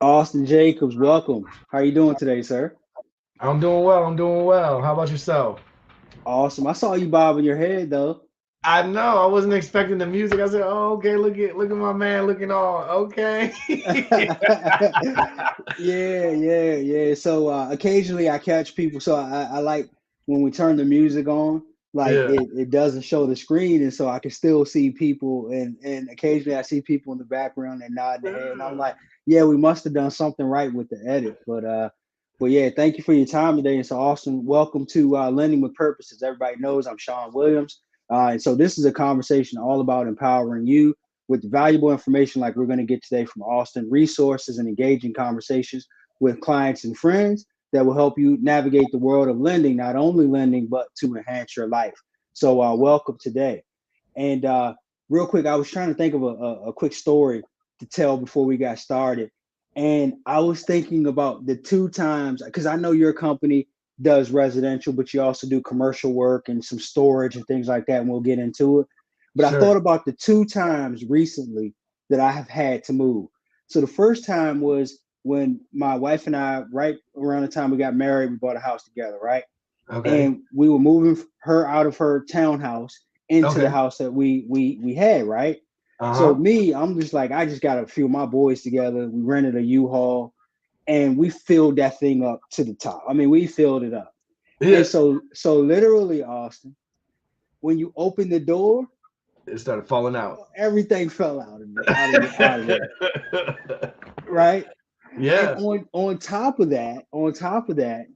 Austin Jacobs, welcome. How are you doing today, sir? I'm doing well. I'm doing well. How about yourself? Awesome. I saw you bobbing your head though. I know. I wasn't expecting the music. I said, "Oh, okay. Look at my man looking all okay." Yeah. So occasionally I catch people. So I like when we turn the music on, like Yeah. it doesn't show the screen, and so I can still see people. And occasionally I see people in the background and nod their head, and I'm like, yeah, we must have done something right with the edit. But yeah, thank you for your time today. And so Austin, welcome to Lending with Purposes. Everybody knows I'm Shawn Williams. And so this is a conversation all about empowering you with valuable information like we're going to get today from Austin, resources and engaging conversations with clients and friends that will help you navigate the world of lending, not only lending, but to enhance your life. So welcome today. And real quick, I was trying to think of a quick story to tell before we got started. And I was thinking about the two times, because I know your company does residential, but you also do commercial work and some storage and things like that. And we'll get into it. But I thought Sure. about the two times recently that I have had to move. So the first time was when my wife and I, right around the time we got married, we bought a house together, right? Okay. And we were moving her out of her townhouse into the Okay. house that we had, right? So Uh-huh. me, I'm just like, I just got a few of my boys together. We rented a U-Haul and we filled that thing up to the top. I mean, we filled it up. And Yeah. so literally, Austin, when you open the door, It started falling out. everything fell out of there, right? And Yeah. on top of that,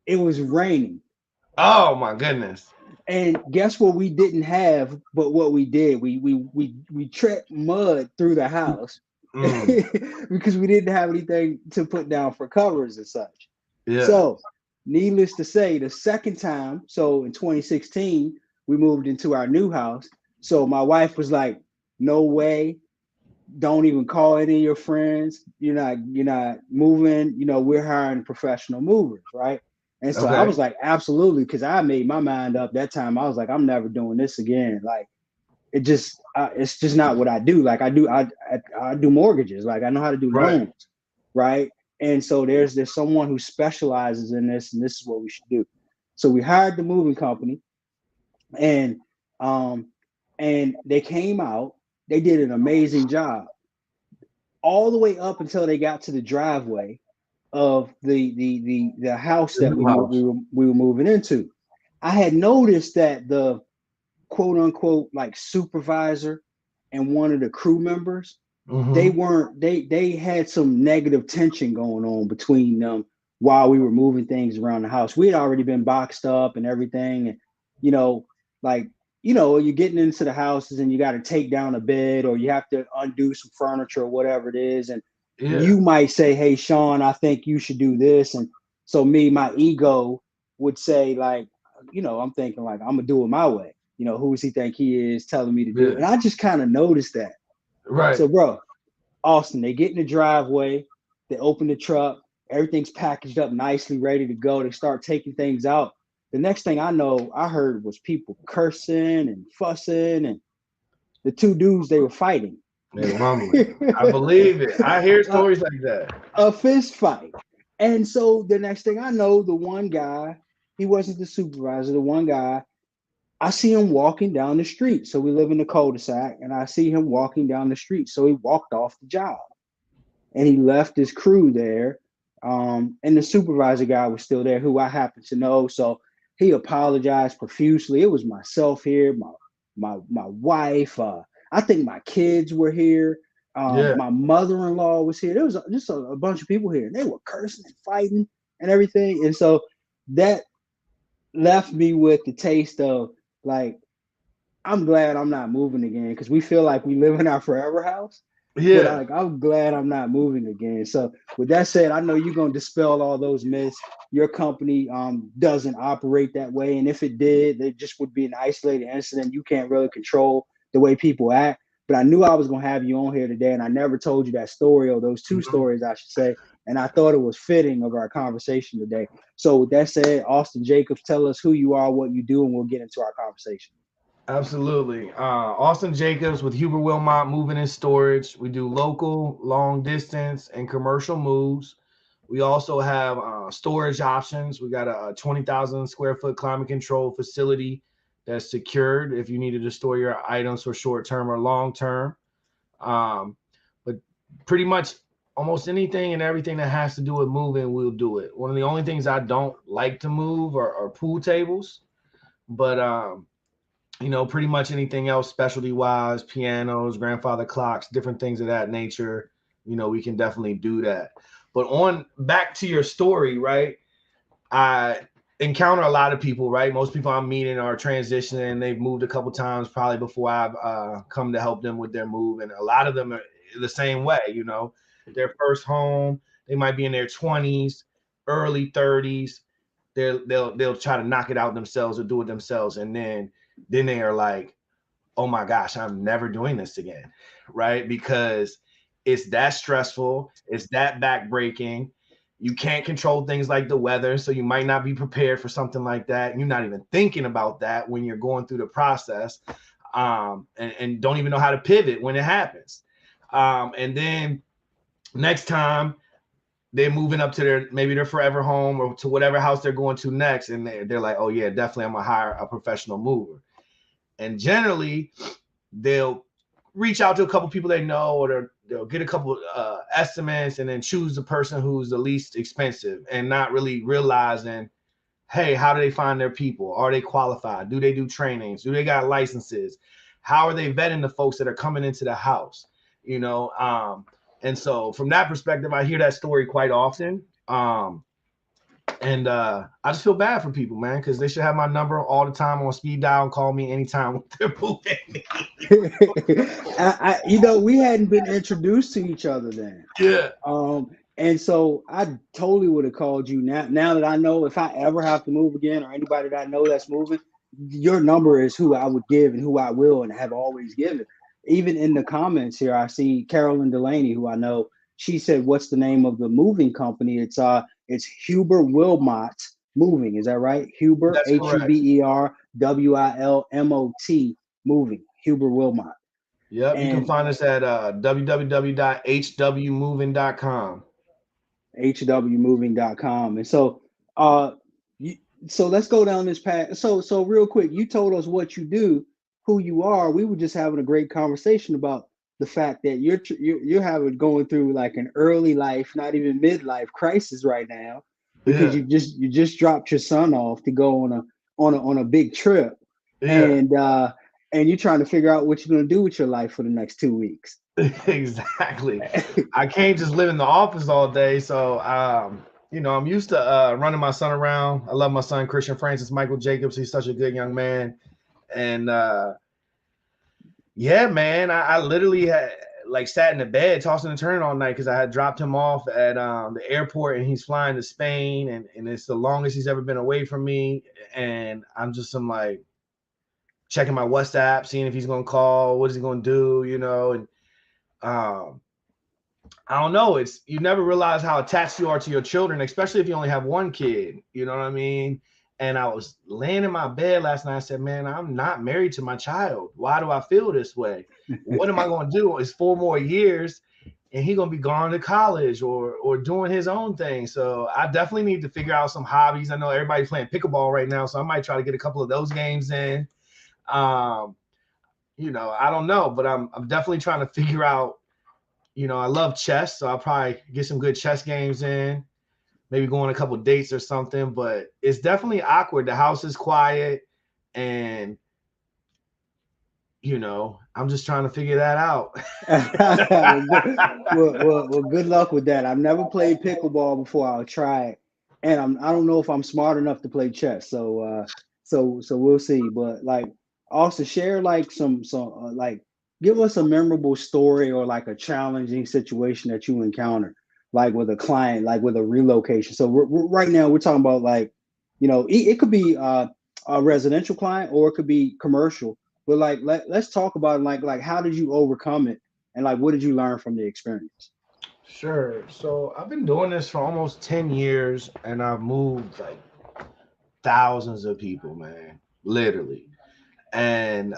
it was raining. Oh my goodness. And guess what we didn't have, but what we did, we trekked mud through the house Mm. because we didn't have anything to put down for covers and such. Yeah. So, needless to say, the second time, so in 2016, we moved into our new house. So my wife was like, "No way, don't even call any of your friends. You're not moving. We're hiring professional movers, right?" And so I Okay. was like, absolutely, because I made my mind up that time. I was like, I'm never doing this again. Like it's just not what I do. Like I do mortgages. Like I know how to do Right. loans, right? And so there's someone who specializes in this, and this is what we should do. So we hired the moving company, and um, and they came out. They did an amazing job all the way up until they got to the driveway of the house The that new house. we were moving into. I had noticed that the quote unquote like supervisor and one of the crew members, they Mm-hmm. weren't they had some negative tension going on between them while we were moving things around the house. We had already been boxed up and everything, and you know, like you're getting into the houses and you got to take down a bed or you have to undo some furniture or whatever it is, and Yeah. you might say, "Hey, Shawn, I think you should do this," and so my ego would say like, I'm thinking like I'm gonna do it my way. Who does he think he is telling me to do it? Yeah. And I just kind of noticed that. Right. So, bro, Austin, they get in the driveway, they open the truck, everything's packaged up nicely, ready to go. They start taking things out. The next thing I know, I heard was people cursing and fussing, and the two dudes they were fighting. They were mumbling. I believe it. I hear a, stories like that. a fist fight. And so the next thing I know, the one guy, he wasn't the supervisor, the one guy, I see him walking down the street. So we live in the cul-de-sac, and I see him walking down the street. So he walked off the job and he left his crew there. And the supervisor guy was still there, who I happen to know. So he apologized profusely. It was myself here, my wife. I think my kids were here. Yeah. My mother-in-law was here. There was just a bunch of people here, and they were cursing and fighting and everything. And so that left me with the taste of like, I'm glad I'm not moving again because we feel like we live in our forever house. But Yeah. I'm glad I'm not moving again. So with that said, I know you're gonna dispel all those myths. Your company doesn't operate that way, and if it did, it just would be an isolated incident. You can't really control the way people act. But I knew I was gonna have you on here today, and I never told you that story or those two Mhm. stories, I should say. And I thought it was fitting of our conversation today. So with that said, Austin Jacobs, tell us who you are, what you do, and we'll get into our conversation. Absolutely. Austin Jacobs with Huber Wilmot Moving and Storage. We do local, long distance, and commercial moves. We also have storage options. We got a 20,000 square foot climate control facility that's secured if you needed to store your items for short term or long term. Um, but pretty much almost anything and everything that has to do with moving, we'll do it. One of the only things I don't like to move are pool tables, but pretty much anything else specialty wise, pianos, grandfather clocks, different things of that nature, we can definitely do that. But on back to your story, right? I encounter a lot of people, right? Most people I'm meeting are transitioning. They've moved a couple times probably before I've come to help them with their move. And a lot of them are the same way, their first home, they might be in their 20s, early 30s. They'll try to knock it out themselves or do it themselves. And then they are like, oh my gosh, I'm never doing this again, right? Because it's that stressful, it's that backbreaking. You can't control things like the weather, so you might not be prepared for something like that. You're not even thinking about that when you're going through the process, and don't even know how to pivot when it happens. And then next time they're moving up to their forever home or to whatever house they're going to next, and they're like, oh yeah, definitely I'm gonna hire a professional mover. And generally, they'll reach out to a couple people they know, or they'll get a couple estimates and then choose the person who's the least expensive, and not really realizing, hey, how do they find their people? Are they qualified? Do they do trainings? Do they got licenses? How are they vetting the folks that are coming into the house? And so from that perspective, I hear that story quite often. And I just feel bad for people, man, because they should have my number all the time on speed dial and call me anytime they're moving. We hadn't been introduced to each other then. Yeah. And so I totally would have called you now. Now that I know if I ever have to move again, or anybody that I know that's moving, your number is who I would give and who I will and have always given. Even in the comments here, I see Carolyn Delaney, who I know. She said, "What's the name of the moving company?" It's Huber Wilmot Moving. Is that right? Huber, That's correct. HUBERWILMOT Moving. Huber Wilmot. Yep. You can And find us at www.hwmoving.com. hwmoving.com. And so you, so let's go down this path. So real quick, you told us what you do, who you are. We were just having a great conversation about the fact that you're having going through like an early life, not even midlife crisis right now, because Yeah. you just dropped your son off to go on a big trip, Yeah. and you're trying to figure out what you're going to do with your life for the next 2 weeks. Exactly. I can't just live in the office all day. So, I'm used to running my son around. I love my son, Christian Francis Michael Jacobs. He's such a good young man. And yeah, man, I literally had like sat in the bed tossing and turning all night because I had dropped him off at the airport, and he's flying to Spain, and it's the longest he's ever been away from me. And I'm like checking my WhatsApp, seeing if he's gonna call, what is he gonna do, and um I don't know. It's you never realize how attached you are to your children, especially if you only have one kid. You know what I mean? And I was laying in my bed last night. I said, "Man, I'm not married to my child. Why do I feel this way? What am I going to do? It's 4 more years, and he's going to be gone to college or doing his own thing. So I definitely need to figure out some hobbies. I know everybody's playing pickleball right now, so I might try to get a couple of those games in. Um, I don't know, but I'm definitely trying to figure out. I love chess, so I'll probably get some good chess games in, maybe go on a couple dates or something. But it's definitely awkward. The house is quiet, and I'm just trying to figure that out. Well, good luck with that. I've never played pickleball before. I'll try it, and I don't know if I'm smart enough to play chess. So we'll see. But like, also share like some like, give us a memorable story or like a challenging situation that you encountered, like with a client, like with a relocation. So right now we're talking about like, it could be a residential client or it could be commercial, but like let's talk about like how did you overcome it, and like what did you learn from the experience? Sure. So I've been doing this for almost 10 years, and I've moved like thousands of people, man, literally. And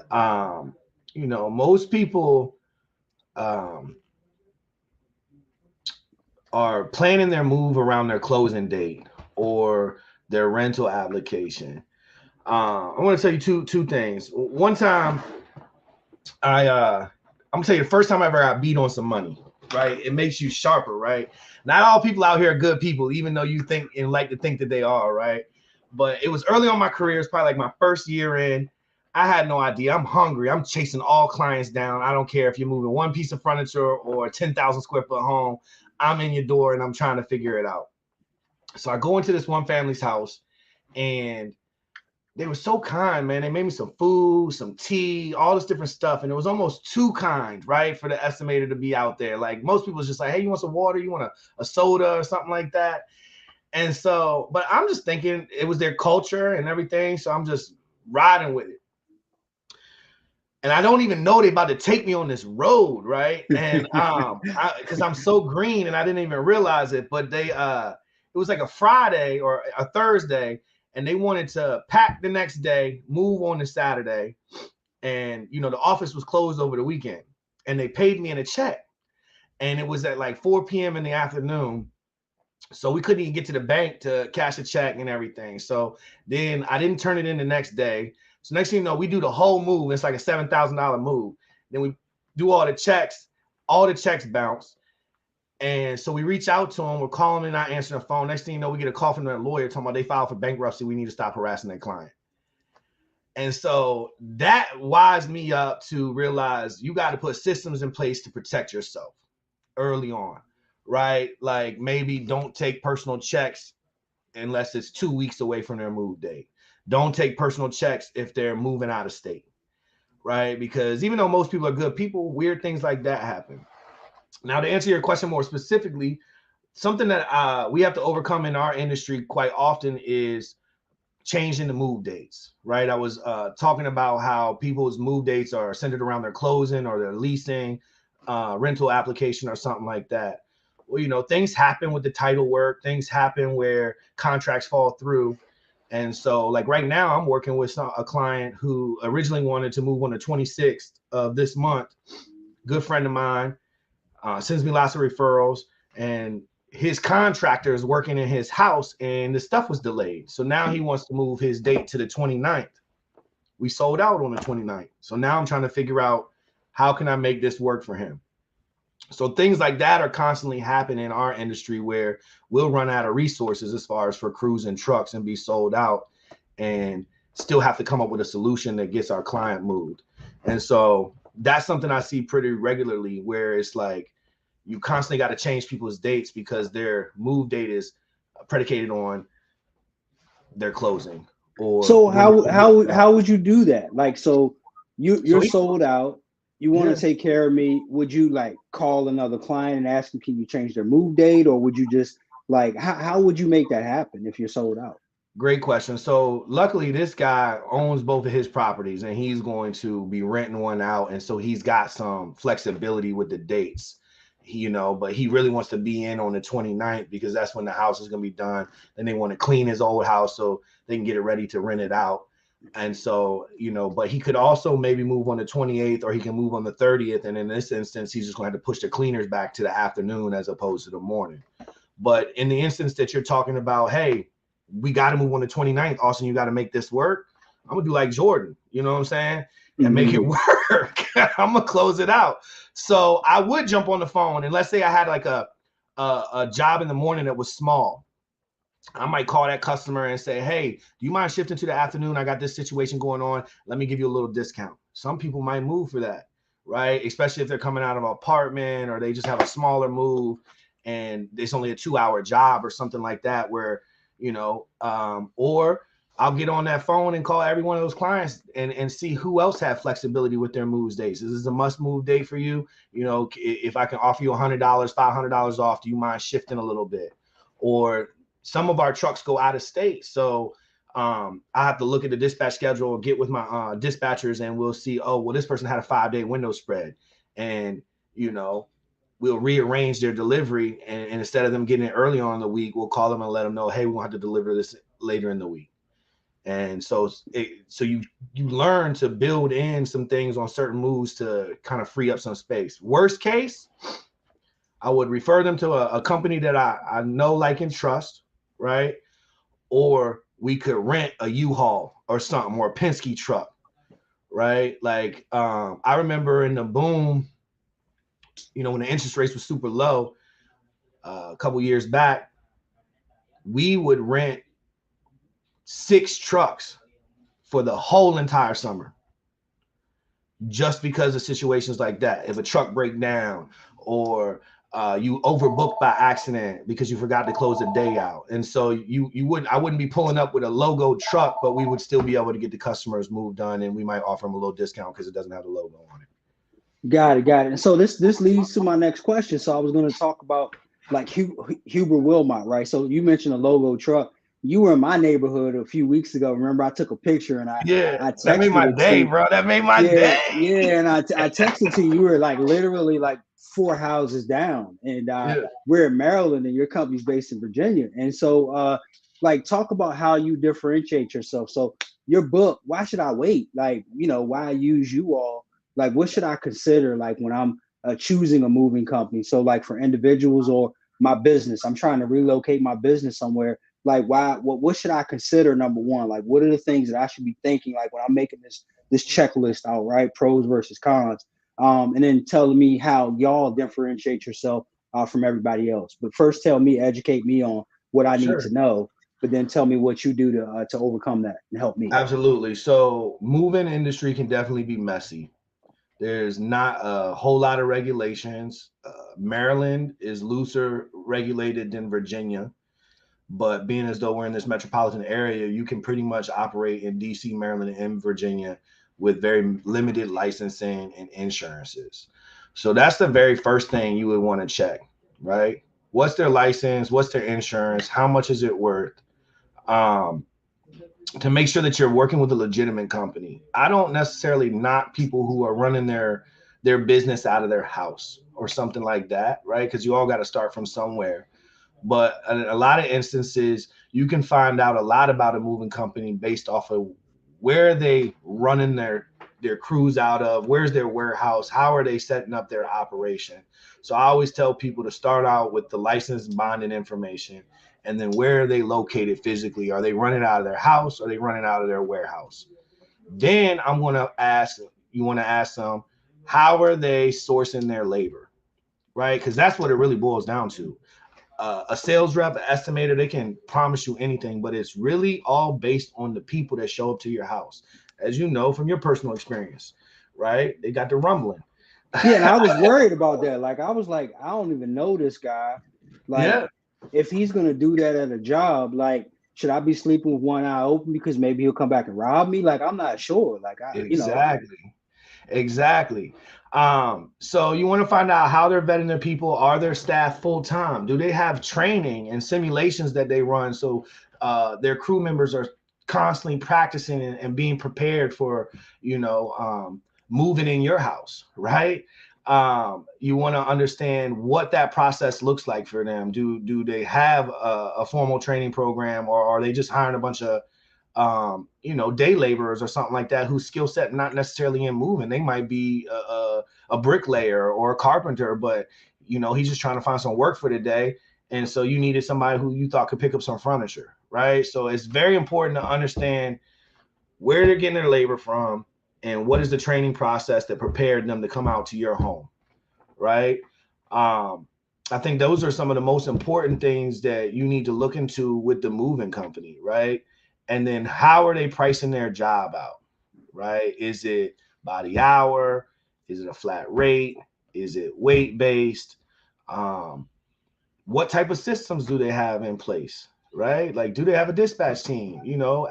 you know, most people are planning their move around their closing date or their rental application. I want to tell you two things. One time, I'm gonna tell you the first time I ever got beat on some money. Right, it makes you sharper. Right, not all people out here are good people, even though you think and like to think that they are. Right, but it was early on in my career. It's probably like my first year in. I had no idea. I'm hungry. I'm chasing all clients down. I don't care if you're moving one piece of furniture or a 10,000 square foot home. I'm in your door and I'm trying to figure it out. So I go into this one family's house and they were so kind, man. They made me some food, some tea, all this different stuff. And it was almost too kind, right? For the estimator to be out there. Like most people was just like, hey, you want some water? You want a soda or something like that? And so, but I'm just thinking it was their culture and everything. So I'm just riding with it. And I don't even know they about to take me on this road, right? And because I'm so green and I didn't even realize it, but they it was like a Friday or a Thursday, and they wanted to pack the next day, move on to Saturday, and you know the office was closed over the weekend, and they paid me in a check, and it was at like 4 p.m. in the afternoon. So we couldn't even get to the bank to cash a check and everything. So then I didn't turn it in the next day. So next thing you know, we do the whole move. It's like a $7,000 move. Then we do all the checks bounce. And so we reach out to them. We're calling and not answering the phone. Next thing you know, we get a call from their lawyer talking about they filed for bankruptcy. We need to stop harassing their client. And so that wised me up to realize you got to put systems in place to protect yourself early on, right? Like maybe don't take personal checks unless it's 2 weeks away from their move date. Don't take personal checks if they're moving out of state, right? Because even though most people are good people, weird things like that happen. Now, to answer your question more specifically, something that we have to overcome in our industry quite often is changing the move dates, right? I was talking about how people's move dates are centered around their closing or their leasing, rental application or something like that. Well, you know, things happen with the title work, things happen where contracts fall through. And so like right now I'm working with a client who originally wanted to move on the 26th of this month. Good friend of mine, sends me lots of referrals, and his contractor is working in his house and the stuff was delayed. So now he wants to move his date to the 29th. We sold out on the 29th. So now I'm trying to figure out how can I make this work for him. So things like that are constantly happening in our industry where we'll run out of resources as far as for crews and trucks and be sold out and still have to come up with a solution that gets our client moved. And so that's something I see pretty regularly where it's like you constantly got to change people's dates because their move date is predicated on their closing. Or So how would you do that? Like, so you're sold out. You want to take care of me. Would you like call another client and ask them, can you change their move date? Or would you just like, how would you make that happen if you're sold out? Great question. So luckily this guy owns both of his properties and he's going to be renting one out. And so he's got some flexibility with the dates, you know, but he really wants to be in on the 29th because that's when the house is going to be done. Then they want to clean his old house so they can get it ready to rent it out. And so, you know, but he could also maybe move on the 28th or he can move on the 30th. And in this instance, he's just going to have to push the cleaners back to the afternoon as opposed to the morning. But in the instance that you're talking about, hey, we got to move on the 29th. Austin, you got to make this work. I'm going to do like Jordan, you know what I'm saying? And make it work. I'm going to close it out. So I would jump on the phone. And let's say I had like a job in the morning that was small. I might call that customer and say, hey, do you mind shifting to the afternoon? I got this situation going on. Let me give you a little discount. Some people might move for that, right? Especially if they're coming out of an apartment or they just have a smaller move and it's only a 2-hour job or something like that where, you know, or I'll get on that phone and call every one of those clients and see who else have flexibility with their moves days. Is this a must move day for you? You know, if I can offer you $100, $500 off, do you mind shifting a little bit? Or some of our trucks go out of state. So I have to look at the dispatch schedule, get with my dispatchers, and we'll see, oh, well, this person had a 5-day window spread. And, you know, we'll rearrange their delivery. And instead of them getting it early on in the week, we'll call them and let them know, hey, we want to deliver this later in the week. And so you learn to build in some things on certain moves to kind of free up some space. Worst case, I would refer them to a company that I know, like, and trust, right? Or we could rent a U-Haul or something, or a Penske truck, right? Like, I remember in the boom, when the interest rates were super low, a couple years back, we would rent 6 trucks for the whole entire summer, just because of situations like that. If a truck break down, or you overbooked by accident because you forgot to close a day out, and so I wouldn't be pulling up with a logo truck, but we would still be able to get the customers moved done, and we might offer them a little discount because it doesn't have the logo on it. Got it. And so this leads to my next question. So I was going to talk about like Huber Wilmot, right? So you mentioned a logo truck. You were in my neighborhood a few weeks ago. Remember, I took a picture and I That made my texted it to day, you. bro. That made my Yeah, day. yeah, and I texted to you. You were like literally like 4 houses down, and we're in Maryland, and your company's based in Virginia. And so, like, talk about how you differentiate yourself. So your book, why should I wait? Like, why use you all? Like, what should I consider? Like when I'm choosing a moving company. So like for individuals or my business, I'm trying to relocate my business somewhere. Like, why? What should I consider? Number one, like, what are the things that I should be thinking? Like when I'm making this checklist out, right? Pros versus cons. And then telling me how y'all differentiate yourself from everybody else. But first, educate me on what I need Sure. to know. But then tell me what you do to overcome that and help me. Absolutely. So moving industry can definitely be messy. There's not a whole lot of regulations. Maryland is looser regulated than Virginia, but being as though we're in this metropolitan area, you can pretty much operate in DC, Maryland, and Virginia with very limited licensing and insurances. So that's the very first thing you would want to check, right? What's their license? What's their insurance? How much is it worth? Um, to make sure that you're working with a legitimate company. I don't necessarily knock people who are running their business out of their house or something like that, right? Because you all got to start from somewhere. But in a lot of instances, you can find out a lot about a moving company based off of where are they running their crews out of, where's their warehouse, how are they setting up their operation. So I always tell people to start out with the license and bonding information, and then where are they located physically? Are they running out of their house? Are they running out of their warehouse? Then you want to ask them, how are they sourcing their labor, right? Because that's what it really boils down to. A sales rep, an estimator, they can promise you anything, but it's really all based on the people that show up to your house. As you know from your personal experience, right? They got the rumbling. Yeah, and I was worried about that. Like I was like, I don't even know this guy. Like, Yeah, if he's gonna do that at a job, like, should I be sleeping with one eye open because maybe he'll come back and rob me? Like, I'm not sure. Like, exactly. So you want to find out how they're vetting their people. Are their staff full time? Do they have training and simulations that they run so their crew members are constantly practicing and being prepared for moving in your house, right? You want to understand what that process looks like for them. Do they have a formal training program, or are they just hiring a bunch of day laborers or something like that whose skill set not necessarily in moving? They might be a bricklayer or a carpenter, but he's just trying to find some work for the day. And so you needed somebody who you thought could pick up some furniture, right? So it's very important to understand where they're getting their labor from and what is the training process that prepared them to come out to your home, right? I think those are some of the most important things that you need to look into with the moving company, right? And then how are they pricing their job out, right? Is it by the hour? Is it a flat rate? Is it weight based? Um, what type of systems do they have in place, right? Like, do they have a dispatch team?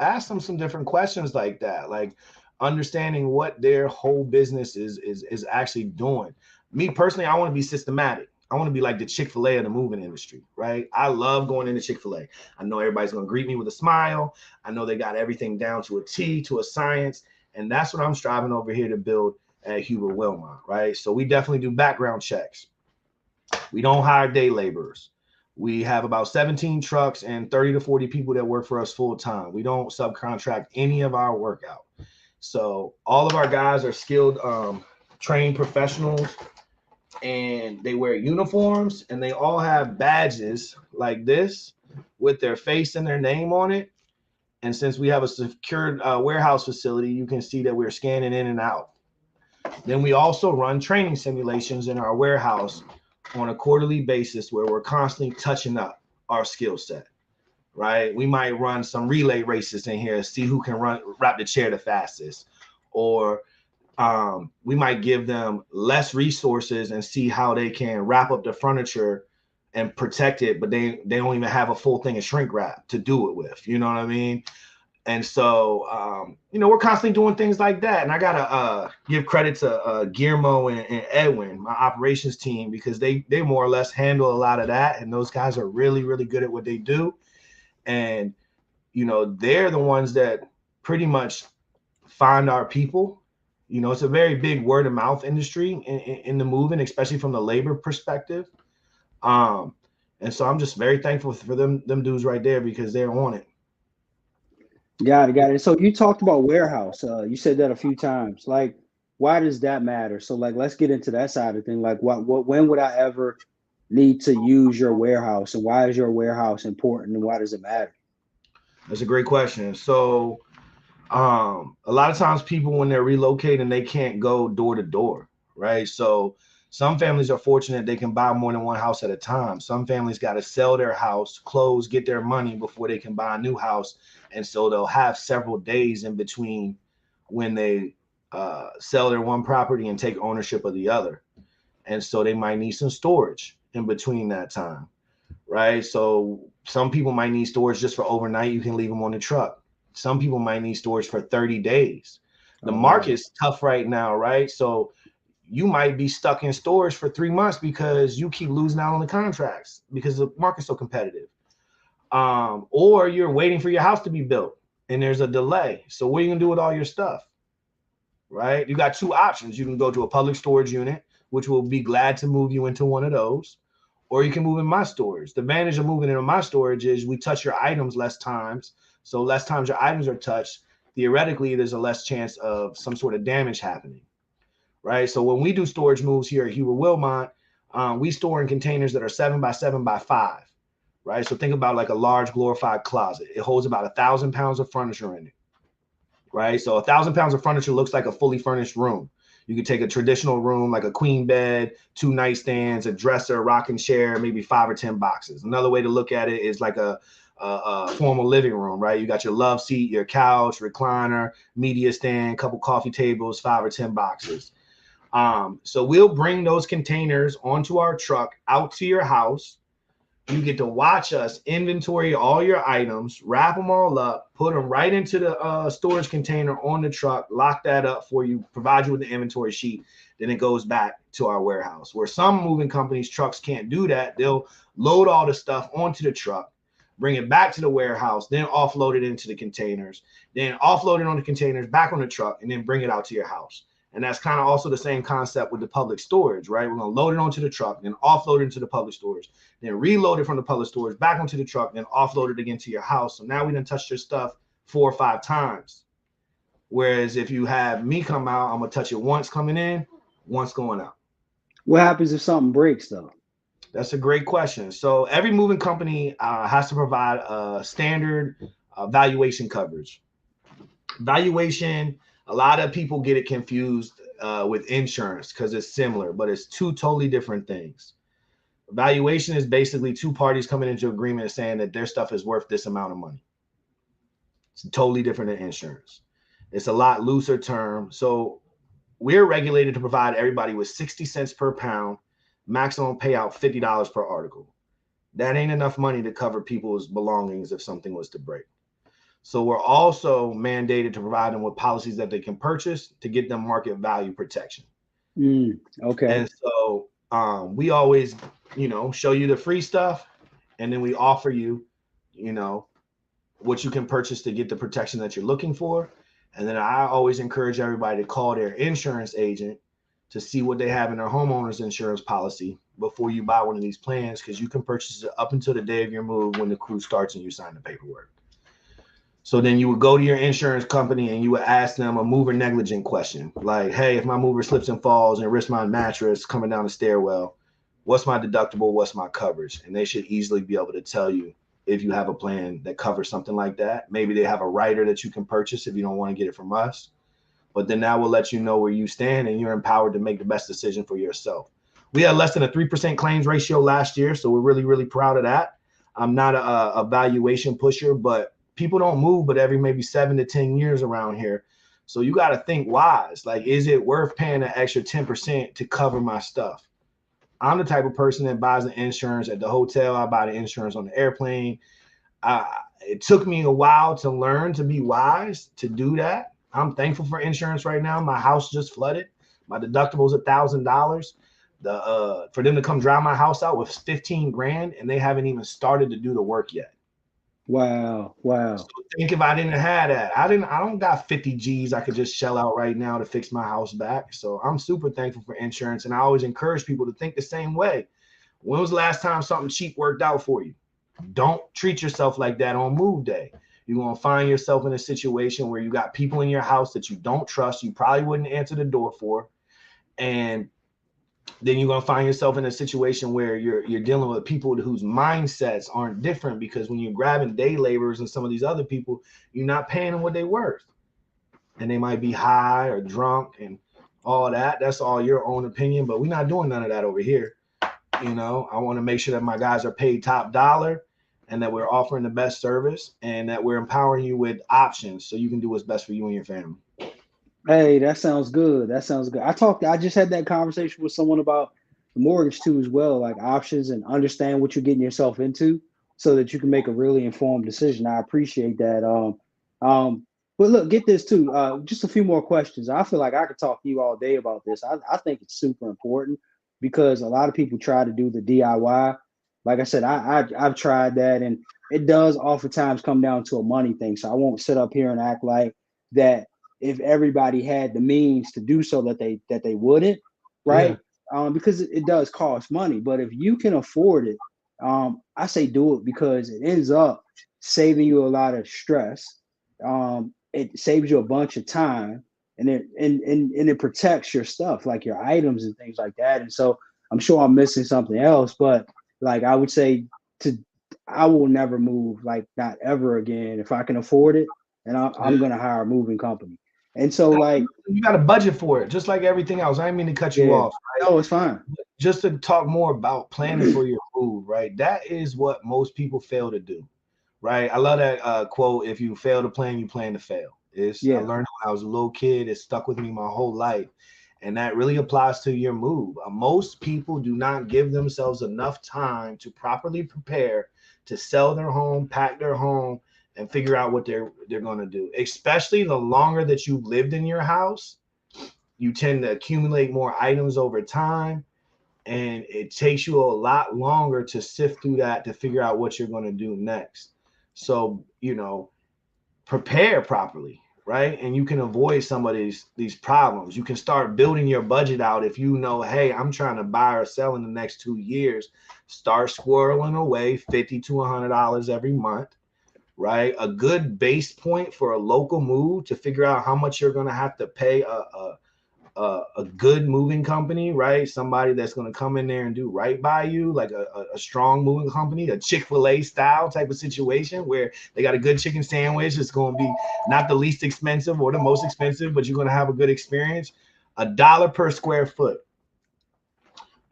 Ask them some different questions like that, like understanding what their whole business is actually doing. Me personally, I want to be systematic. I want to be like the Chick-fil-A of the moving industry, right? I love going into Chick-fil-A. I know everybody's going to greet me with a smile. I know they got everything down to a T, to a science. And that's what I'm striving over here to build at Huber Wilmot, right? So we definitely do background checks. We don't hire day laborers. We have about 17 trucks and 30 to 40 people that work for us full time. We don't subcontract any of our work out. So all of our guys are skilled, trained professionals, and they wear uniforms, and they all have badges like this with their face and their name on it. And since we have a secured warehouse facility, you can see that we're scanning in and out. Then we also run training simulations in our warehouse on a quarterly basis where we're constantly touching up our skill set, right? We might run some relay races in here, see who can wrap the chair the fastest, or we might give them less resources and see how they can wrap up the furniture and protect it, but they don't even have a full thing of shrink wrap to do it with. You know what I mean? And so, we're constantly doing things like that. And I got to give credit to Guillermo and Edwin, my operations team, because they more or less handle a lot of that. And those guys are really, really good at what they do. And, they're the ones that pretty much find our people. It's a very big word of mouth industry in the moving, especially from the labor perspective. And so I'm just very thankful for them dudes right there because they're on it. Got it. So you talked about warehouse. You said that a few times. Like, why does that matter? So, like, let's get into that side of things. Like, when would I ever need to use your warehouse, and why is your warehouse important, and why does it matter? That's a great question. So, a lot of times people, when they're relocating, they can't go door to door, right? So some families are fortunate they can buy more than one house at a time. Some families got to sell their house, close, get their money before they can buy a new house. And so they'll have several days in between when they sell their one property and take ownership of the other. And so they might need some storage in between that time, right? So some people might need storage just for overnight. You can leave them on the truck. Some people might need storage for 30 days. The market's tough right now, right? So you might be stuck in storage for 3 months because you keep losing out on the contracts because the market's so competitive. Or you're waiting for your house to be built and there's a delay. So what are you gonna do with all your stuff, right? You got two options. You can go to a public storage unit, which will be glad to move you into one of those, or you can move in my storage. The advantage of moving into my storage is we touch your items less times. So less times your items are touched, theoretically, there's a less chance of some sort of damage happening, right? So when we do storage moves here at Huber Wilmot, we store in containers that are 7 by 7 by 5, right? So think about like a large glorified closet. It holds about 1,000 pounds of furniture in it, right? So 1,000 pounds of furniture looks like a fully furnished room. You could take a traditional room, like a queen bed, 2 nightstands, a dresser, a rocking chair, maybe 5 or 10 boxes. Another way to look at it is like a formal living room, right? You got your love seat, your couch, recliner, media stand, couple coffee tables, 5 or 10 boxes. So we'll bring those containers onto our truck out to your house. You get to watch us inventory all your items, wrap them all up, put them right into the storage container on the truck, lock that up for you, provide you with the inventory sheet. Then it goes back to our warehouse. Where some moving companies' trucks can't do that, they'll load all the stuff onto the truck, bring it back to the warehouse, then offload it into the containers, then offload it on the containers, back on the truck, and then bring it out to your house. And that's kind of also the same concept with the public storage, right? We're going to load it onto the truck, then offload it into the public storage, then reload it from the public storage back onto the truck, then offload it again to your house. So now we done touched your stuff 4 or 5 times. Whereas if you have me come out, I'm going to touch it once coming in, once going out. What happens if something breaks, though? That's a great question. So every moving company has to provide a standard valuation coverage. Valuation, a lot of people get it confused with insurance because it's similar, but it's 2 totally different things. Valuation is basically 2 parties coming into agreement saying that their stuff is worth this amount of money. It's totally different than insurance. It's a lot looser term. So we're regulated to provide everybody with 60 cents per pound, maximum payout $50 per article. That ain't enough money to cover people's belongings if something was to break. So we're also mandated to provide them with policies that they can purchase to get them market value protection. Okay. And so we always, show you the free stuff, and then we offer you, what you can purchase to get the protection that you're looking for. And then I always encourage everybody to call their insurance agent to see what they have in their homeowner's insurance policy before you buy one of these plans, because you can purchase it up until the day of your move when the cruise starts and you sign the paperwork. So then you would go to your insurance company and you would ask them a mover negligent question. Like, hey, if my mover slips and falls and risks my mattress coming down the stairwell, what's my deductible? What's my coverage? And they should easily be able to tell you if you have a plan that covers something like that. Maybe they have a rider that you can purchase if you don't want to get it from us. But then that will let you know where you stand and you're empowered to make the best decision for yourself. We had less than a 3% claims ratio last year, so we're really, really proud of that. I'm not a valuation pusher, but people don't move but every maybe 7 to 10 years around here. So you got to think wise. Like, is it worth paying an extra 10% to cover my stuff? I'm the type of person that buys the insurance at the hotel. I buy the insurance on the airplane. It took me a while to learn to be wise to do that. I'm thankful for insurance right now. My house just flooded. My deductible is $1,000. For them to come dry my house out with 15 grand, and they haven't even started to do the work yet. Wow. So think if I didn't have that, I don't got 50 G's I could just shell out right now to fix my house back. So I'm super thankful for insurance, and I always encourage people to think the same way. When was the last time something cheap worked out for you? Don't treat yourself like that on move day. You're going to find yourself in a situation where you got people in your house that you don't trust, you probably wouldn't answer the door for, and then you're going to find yourself in a situation where you're dealing with people whose mindsets aren't different, because when you're grabbing day laborers and some of these other people, you're not paying them what they're worth. And they might be high or drunk and all that. That's all your own opinion, but we're not doing none of that over here. You know, I want to make sure that my guys are paid top dollar and that we're offering the best service and that we're empowering you with options so you can do what's best for you and your family. Hey, that sounds good. I just had that conversation with someone about the mortgage too as well, like options and understand what you're getting yourself into so that you can make a really informed decision. I appreciate that. But look, get this too. Just a few more questions. I feel like I could talk to you all day about this. I think it's super important because a lot of people try to do the DIY. Like I said, I've tried that, and it does oftentimes come down to a money thing. So I won't sit up here and act like that if everybody had the means to do so that they wouldn't, right? Yeah. Because it does cost money. But if you can afford it, I say do it because it ends up saving you a lot of stress. It saves you a bunch of time, and it protects your stuff, like your items and things like that. And so I'm sure I'm missing something else, but like I would say I will never move, like not ever again, if I can afford it, and I'm going to hire a moving company. And so, like, you got a budget for it, just like everything else. I didn't mean to cut you off. Right? No, it's fine. Just to talk more about planning for your move, right? That is what most people fail to do, right? I love that quote: "If you fail to plan, you plan to fail." I learned it when I was a little kid. It stuck with me my whole life, and that really applies to your move. Most people do not give themselves enough time to properly prepare to sell their home, pack their home, and figure out what they're going to do. Especially the longer that you've lived in your house, you tend to accumulate more items over time, and it takes you a lot longer to sift through that to figure out what you're going to do next. So, prepare properly, right? And you can avoid some of these problems. You can start building your budget out. If you know, hey, I'm trying to buy or sell in the next 2 years, start squirreling away $50 to $100 every month. Right, a good base point for a local move to figure out how much you're going to have to pay a good moving company, right? Somebody that's going to come in there and do right by you, like a strong moving company, a Chick-fil-A style type of situation where they got a good chicken sandwich. It's going to be not the least expensive or the most expensive, but you're going to have a good experience. $1 per square foot.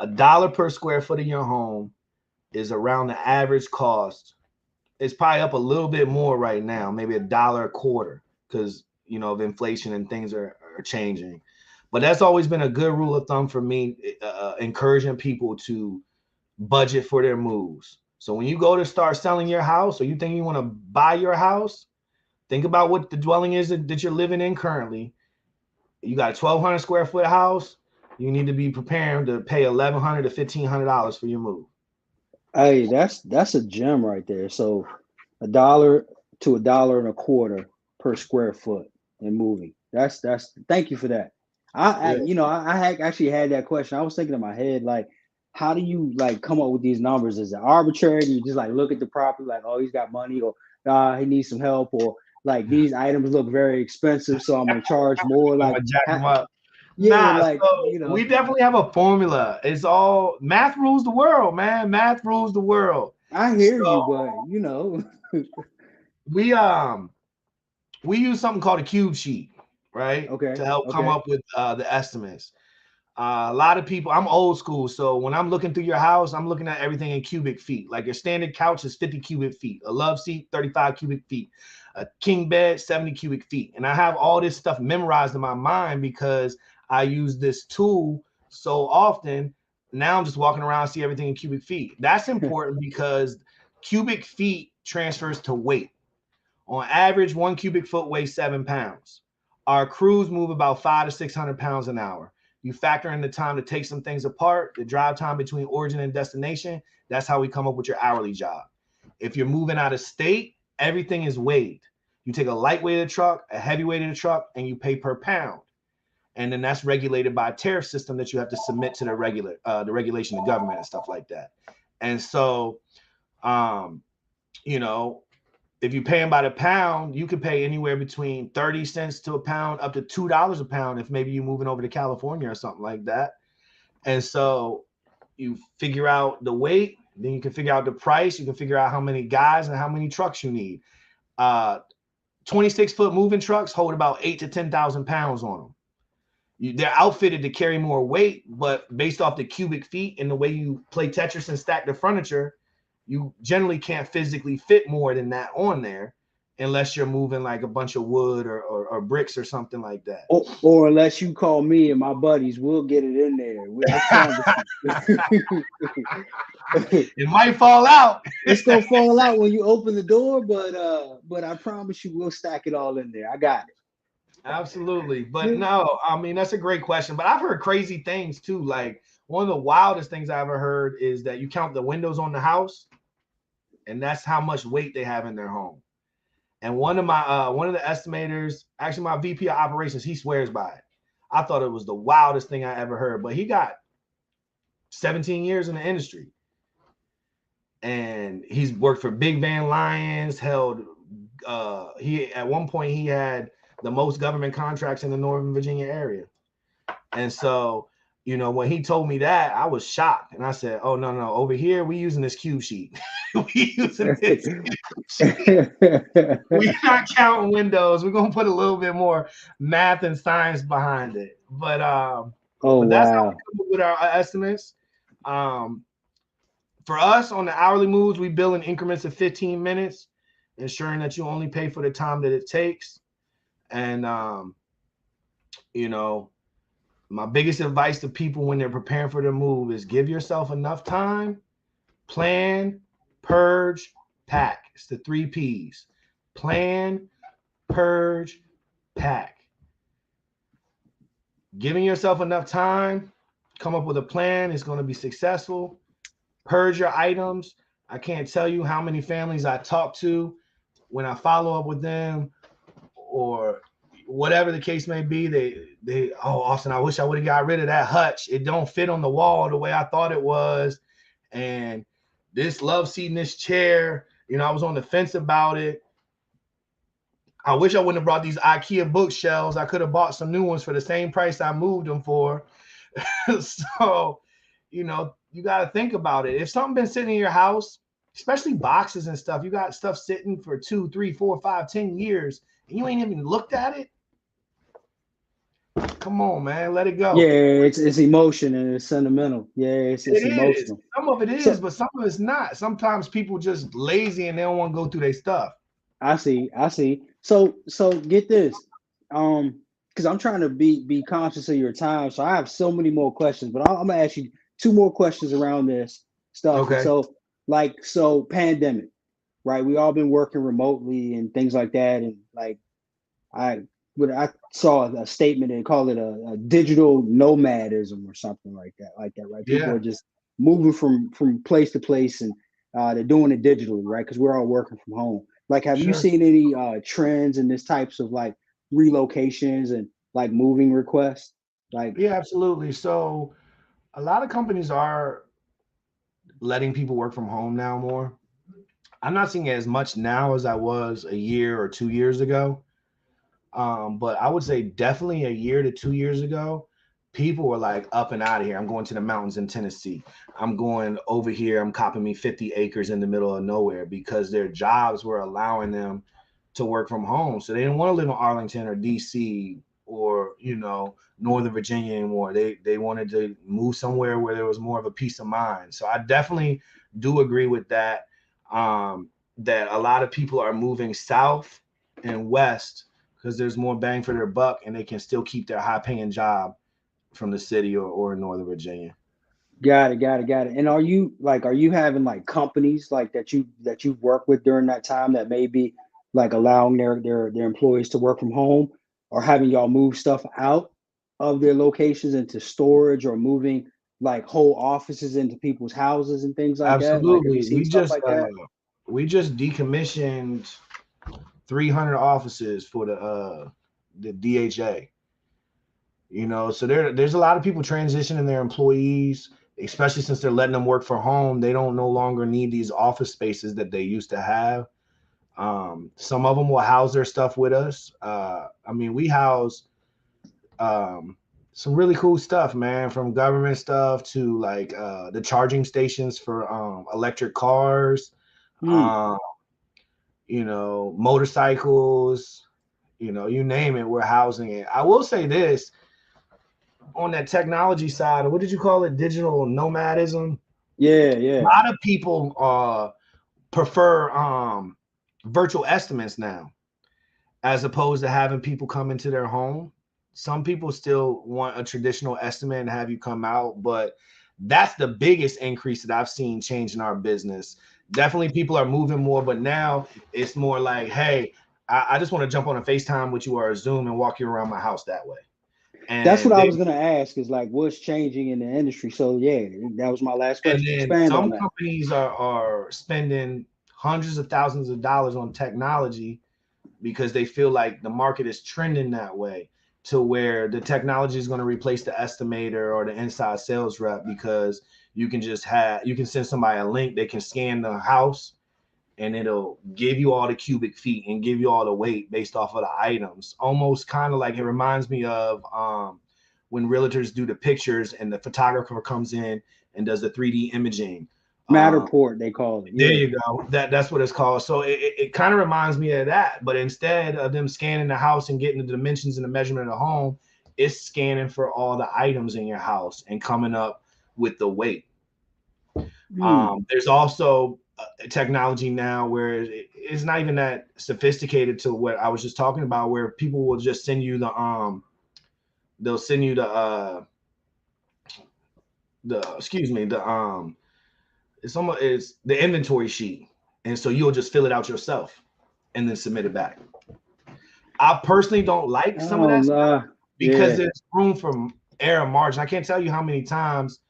$1 per square foot in your home is around the average cost. It's probably up a little bit more right now, maybe $1 a quarter, because of inflation and things are changing. But that's always been a good rule of thumb for me, encouraging people to budget for their moves. So when you go to start selling your house, or you think you want to buy your house, think about what the dwelling is that you're living in currently. You got a 1,200 square foot house. You need to be preparing to pay $1,100 to $1,500 for your move. Hey, that's a gem right there. So $1 to $1.25 per square foot in moving. That's thank you for that. I Yeah. you know, actually had that question. I was thinking in my head, like, how do you like come up with these numbers? Is it arbitrary? Do you just like look at the property, like, oh, he's got money, or he needs some help, or like these items look very expensive, so I'm gonna charge more? I'm Like, gonna jack them up. yeah, Nah, like, so we definitely have a formula. It's all math rules the world, man. Math rules the world. I hear you, So but we we use something called a cube sheet, right, okay, to help come okay, up with the estimates. A lot of people, I'm old school, so when I'm looking through your house, I'm looking at everything in cubic feet. Like your standard couch is 50 cubic feet, a love seat 35 cubic feet, a king bed 70 cubic feet, and I have all this stuff memorized in my mind because I use this tool so often. Now I'm just walking around, see everything in cubic feet. That's important because cubic feet transfers to weight. On average, 1 cubic foot weighs 7 pounds. Our crews move about 500 to 600 pounds an hour. You factor in the time to take some things apart, the drive time between origin and destination. That's how we come up with your hourly job. If you're moving out of state, everything is weighed. You take a lightweighted truck, a heavyweighted truck, and you pay per pound. And then that's regulated by a tariff system that you have to submit to the regulation of government and stuff like that. And so, um, you know, if you pay them by the pound, you could pay anywhere between 30 cents to a pound up to $2 a pound if maybe you're moving over to California or something like that. And so you figure out the weight, then you can figure out the price, you can figure out how many guys and how many trucks you need. 26-foot moving trucks hold about 8 to 10,000 pounds on them. They're outfitted to carry more weight, but based off the cubic feet and the way you play Tetris and stack the furniture, you generally can't physically fit more than that on there unless you're moving like a bunch of wood or bricks or something like that. or unless you call me and my buddies, we'll get it in there. I promise you. It might fall out. It's gonna fall out when you open the door, but I promise you, we'll stack it all in there. I got Absolutely. But it. no, I mean, that's a great question. But I've heard crazy things too. Like one of the wildest things I ever heard is that you count the windows on the house, and that's how much weight they have in their home. And one of the estimators, actually my VP of operations, he swears by it. I thought it was the wildest thing I ever heard, but he got 17 years in the industry. And he's worked for Big Van Lions, held he at one point he had the most government contracts in the Northern Virginia area. And so, you know, when he told me that, I was shocked. And I said, oh, no, no, over here, we using this cube sheet. We using this cube sheet. We're not counting windows. We're gonna put a little bit more math and science behind it. Oh But that's how we wow. come up with our estimates. For us on the hourly moves, we bill in increments of 15 minutes, ensuring that you only pay for the time that it takes. And you know, my biggest advice to people when they're preparing for their move is give yourself enough time, plan, purge, pack. It's the 3 P's. Plan, purge, pack. Giving yourself enough time, come up with a plan, is going to be successful. Purge your items. I can't tell you how many families I talk to when I follow up with them or whatever the case may be. They oh, Austin, I wish I would have got rid of that hutch. It don't fit on the wall the way I thought it was. And this love seat in this chair, you know, I was on the fence about it. I wish I wouldn't have brought these IKEA bookshelves. I could have bought some new ones for the same price I moved them for. So, you know, you got to think about it. If something been sitting in your house, especially boxes and stuff, you got stuff sitting for 2, 3, 4, 5, 10 years, and you ain't even looked at it. Come on, man, let it Yeah, go. it's emotion and it's sentimental. Yeah, it's It is. emotional. Some of it is, So but some of it's not. Sometimes people just lazy and they don't want to go through their stuff. I see. So get this. Because I'm trying to be conscious of your time. So I have so many more questions, but I'm gonna ask you two more questions around this stuff. And Okay. so, like, so pandemic, right? We all been working remotely and things like that. And like I I saw a statement and call it a digital nomadism or something like that, right? People are Yeah. just moving from place to place and they're doing it digitally, right? Because we're all working from home. Like, have you Sure. seen any trends in this types of like relocations and like moving requests? Like, Yeah, absolutely. So a lot of companies are letting people work from home now more. I'm not seeing it as much now as I was a year or 2 years ago. But I would say definitely a year to 2 years ago, people were like up and out of here. I'm going to the mountains in Tennessee. I'm going over here. I'm copping me 50 acres in the middle of nowhere because their jobs were allowing them to work from home. So they didn't want to live in Arlington or DC or, Northern Virginia anymore. They wanted to move somewhere where there was more of a peace of mind. So I definitely do agree with that. That a lot of people are moving south and west because there's more bang for their buck and they can still keep their high paying job from the city or Northern Virginia. got it. And are you having like companies like that you've worked with during that time that may be like allowing their employees to work from home, or having y'all move stuff out of their locations into storage, or moving like whole offices into people's houses and things like that? Like, have you Absolutely. seen stuff like that? We just decommissioned 300 offices for the DHA. So there's a lot of people transitioning their employees, especially since they're letting them work from home. They don't no longer need these office spaces that they used to have. Some of them will house their stuff with us. I mean, we house um, some really cool stuff, man, from government stuff to like the charging stations for electric cars, Hmm. um, motorcycles, you name it, we're housing it. I will say this on that technology side, what did you call it? Digital nomadism. Yeah, A yeah. lot of people prefer virtual estimates now as opposed to having people come into their home. Some people still want a traditional estimate and have you come out, but that's the biggest increase that I've seen change in our business. Definitely people are moving more, but now it's more like, hey, I just want to jump on a FaceTime with you or a Zoom and walk you around my house that way. That's what And I they was gonna ask, is like what's changing in the industry. So yeah, that was my last and question. then Expand on some that. companies are spending hundreds of thousands of dollars on technology because they feel like the market is trending that way to where the technology is going to replace the estimator or the inside sales rep because you can send somebody a link, they can scan the house and it'll give you all the cubic feet and give you all the weight based off of the items. Almost kind of like it reminds me of when realtors do the pictures and the photographer comes in and does the 3D imaging. Um, Matterport, they call it. there Yeah. you go. That's what it's called. So it kind of reminds me of that, but instead of them scanning the house and getting the dimensions and the measurement of the home, it's scanning for all the items in your house and coming up with the weight. Hmm. There's also technology now where it's not even that sophisticated to what I was just talking about, where people will just send you they'll send you the excuse me, it's the inventory sheet, and so you'll just fill it out yourself and then submit it back. I personally don't like some of Oh that stuff no. because Yeah. there's room for error margin. I can't tell you how many times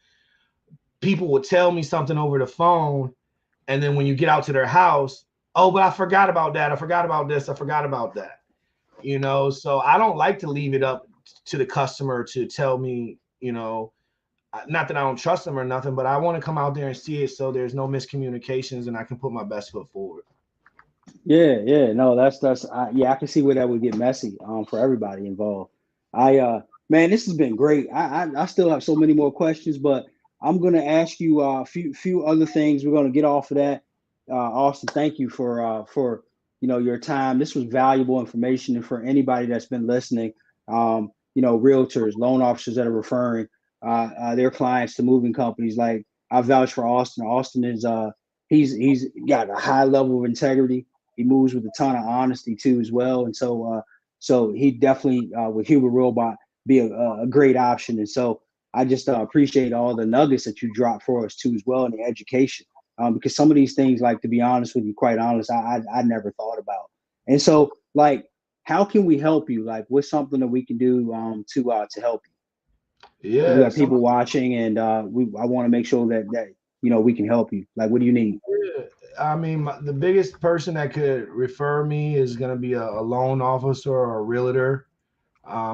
people will tell me something over the phone, and then when you get out to their house, oh, but I forgot about that. I forgot about this. I forgot about that. So I don't like to leave it up to the customer to tell me, not that I don't trust them or nothing, but I want to come out there and see it so there's no miscommunications and I can put my best foot forward. Yeah. No, yeah, I can see where that would get messy for everybody involved. Man, this has been great. I still have so many more questions, but I'm gonna ask you a few other things. We're gonna get off of that. Austin, thank you for your time. This was valuable information, and for anybody that's been listening, realtors, loan officers that are referring their clients to moving companies. Like, I vouch for Austin. Austin is he's got a high level of integrity. He moves with a ton of honesty too, as well. And so he definitely with Huber Robot be a great option. And so I just appreciate all the nuggets that you dropped for us too, as well, in the education. Because some of these things, like, to be honest with you, quite honest, I never thought about. And so, like, how can we help you? Like, what's something that we can do to help you? Because we Yeah, got people watching, and I want to make sure that we can help you. Like, what do you need? I mean, the biggest person that could refer me is going to be a loan officer or a realtor.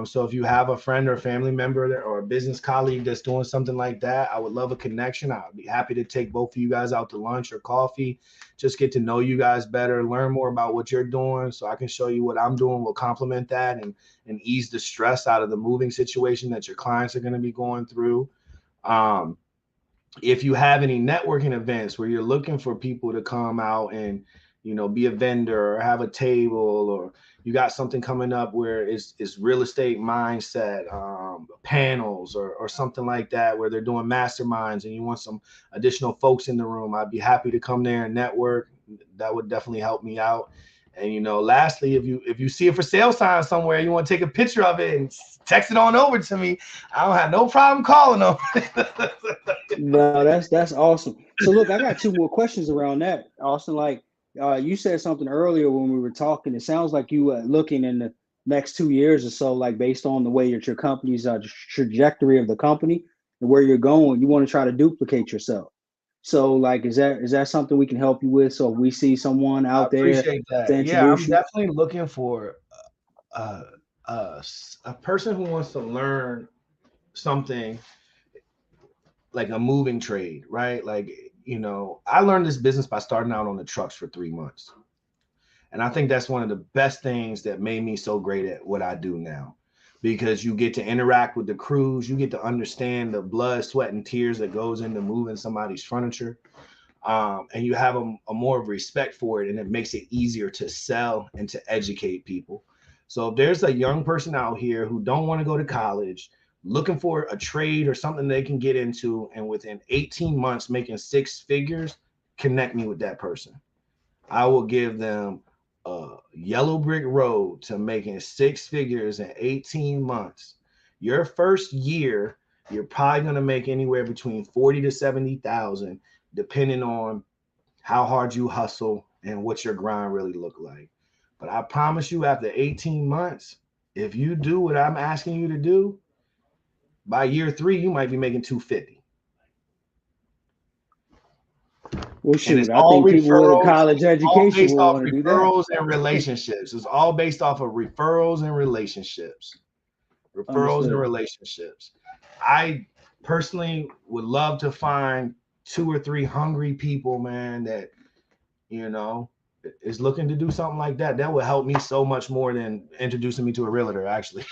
So if you have a friend or family member or a business colleague that's doing something like that, I would love a connection. I'd be happy to take both of you guys out to lunch or coffee, just get to know you guys better, learn more about what you're doing so I can show you what I'm doing, will complement that and ease the stress out of the moving situation that your clients are going to be going through. Um, if you have any networking events where you're looking for people to come out and, you know, be a vendor or have a table, or you got something coming up where it's real estate mindset panels or something like that, where they're doing masterminds and you want some additional folks in the room, I'd be happy to come there and network. That would definitely help me out. And, you know, lastly, if you see a for sale sign somewhere, you want to take a picture of it and text it on over to me, I don't have no problem calling them. No, that's awesome. So look, I got two more questions around that, Austin. Like you said something earlier when we were talking. It sounds like you looking in the next 2 years or so, like based on the way that your company's trajectory of the company and where you're going, you want to try to duplicate yourself. So like, is that something we can help you with? So if we see someone I out there appreciate to that. Yeah, I'm introduce you. definitely looking for a, a person who wants to learn something like a moving trade, right? Like, you know, I learned this business by starting out on the trucks for 3 months. And I think that's one of the best things that made me so great at what I do now, because you get to interact with the crews, you get to understand the blood, sweat, and tears that goes into moving somebody's furniture. And you have a more of respect for it, and it makes it easier to sell and to educate people. So if there's a young person out here who don't want to go to college, looking for a trade or something they can get into, and within 18 months making six figures, connect me with that person. I will give them a yellow brick road to making six figures in 18 months. Your first year, you're probably going to make anywhere between 40 to 70,000, depending on how hard you hustle and what your grind really look like. But I promise you, after 18 months, if you do what I'm asking you to do, by year 3, you might be making 250. Well, And it's shoot, I all think people with a referrals. college It's all education based will off want to do that. referrals and relationships. It's all based off of referrals and relationships. Referrals and Understood. relationships. I personally would love to find 2 or 3 hungry people, man, that, you know, is looking to do something like that. That would help me so much more than introducing me to a realtor, actually.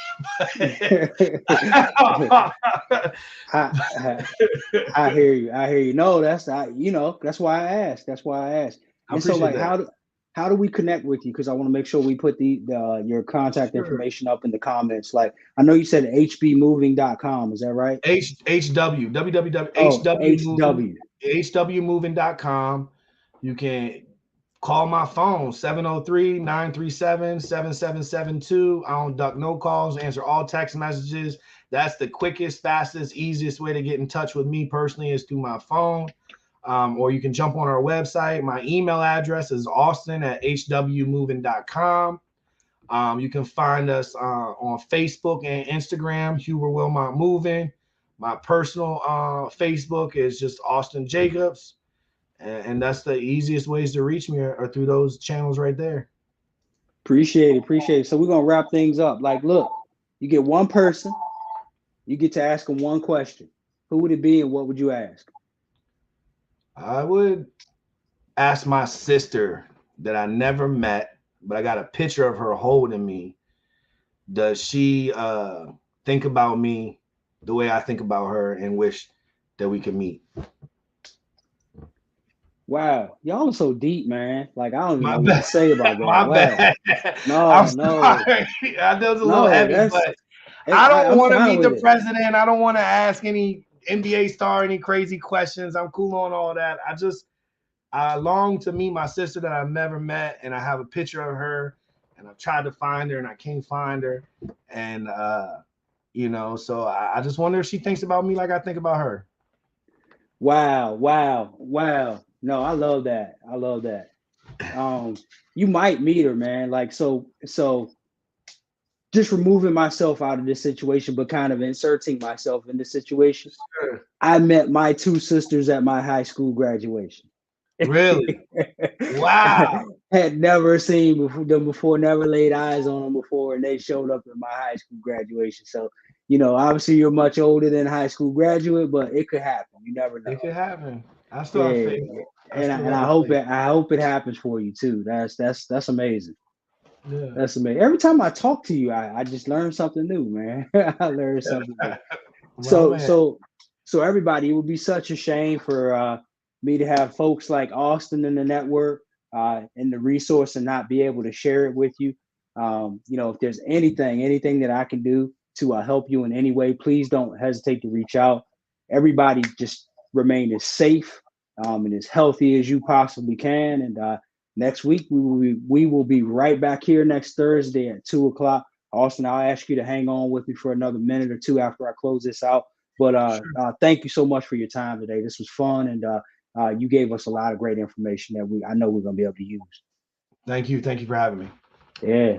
I, I hear you. I hear you. No, that's why I asked. That's why I asked. I And so, appreciate like, that. how do we connect with you? Because I want to make sure we put the your contact Sure. information up in the comments. Like, I know you said hbmoving.com. Is that right? HW, Oh, www.hwmoving, HW. hwmoving.com. You can call my phone, 703-937-7772. I don't duck no calls, answer all text messages. That's the quickest, fastest, easiest way to get in touch with me personally is through my phone. Or you can jump on our website. My email address is austin@hwmoving.com. You can find us on Facebook and Instagram, Huber Wilmot Moving. My personal Facebook is just Austin Jacobs. And that's the easiest ways to reach me are through those channels right there. Appreciate it. Appreciate it. So we're gonna wrap things up. Like, look, you get one person, you get to ask them one question. Who would it be, and what would you ask? I would ask my sister that I never met, but I got a picture of her holding me. Does she think about me the way I think about her and wish that we could meet? Wow, y'all are so deep, man. Like, I don't even My know what to bad. say about that. My Wow. bad. I'm No, no, sorry. I know it's a little no. heavy, That's but I don't I'm want to fine meet with the it. president. I don't want to ask any NBA star any crazy questions. I'm cool on all that. I long to meet my sister that I've never met, and I have a picture of her, and I've tried to find her and I can't find her. And so I just wonder if she thinks about me like I think about her. Wow, wow, wow. No, I love that. I love that. Um, you might meet her, man. Like, so just removing myself out of this situation, but kind of inserting myself in this situation. Sure. I met my two sisters at my high school graduation. Really? Wow. had never seen them before, never laid eyes on them before, and they showed up at my high school graduation. So, obviously you're much older than high school graduate, but it could happen. You never know. It could happen. I still have Yeah, faith. I and still I, and have I the hope faith. it happens for you too. That's amazing. Yeah. That's amazing. Every time I talk to you, I just learn something new, man. I learn something new. Well, So man. so so everybody, it would be such a shame for me to have folks like Austin in the network and the resource and not be able to share it with you. If there's anything that I can do to help you in any way, please don't hesitate to reach out. Everybody, just remain as safe and as healthy as you possibly can. And next week we will be right back here next Thursday at 2 o'clock. Austin, I'll ask you to hang on with me for another minute or two after I close this out. But Sure. thank you so much for your time today. This was fun, and you gave us a lot of great information that I know we're gonna be able to use. Thank you. Thank you for having me. Yeah.